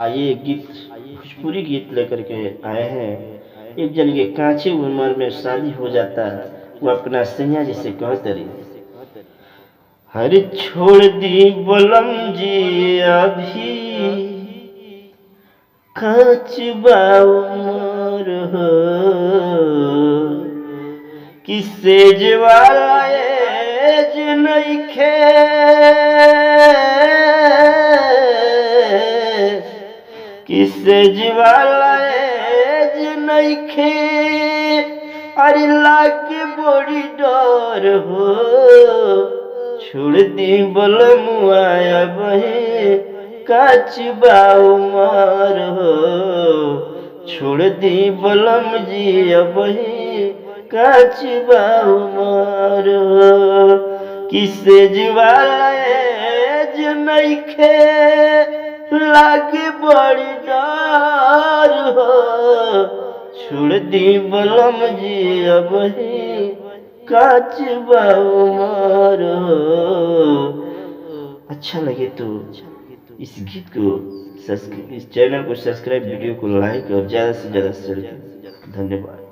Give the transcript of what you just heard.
आइए गीत भोजपुरी गीत लेकर के आए हैं। एक जन के कांचे उम्र में शादी हो जाता, वो अपना सैया जी से कहते रही, हर छोड़ दी बलम जी अभी कांच बा उमर हो, किसे जवाला एज नइखे किसे जीवाला एज नइखे, अरे लागे बड़ी डर हो, छोड़ दी बलमुआ बहे काच बा उमर हो, छोड़ दी बलम जी बहे काच बा उमर हो, किसे जीवाला एज नइखे लागे बड़ी डर हो, छोड़ दी बलम जी अब ही काच बा उमर हो। अच्छा लगे तो इस गीत को इस चैनल को सब्सक्राइब, वीडियो को लाइक और ज़्यादा से ज़्यादा शेयर करें। धन्यवाद।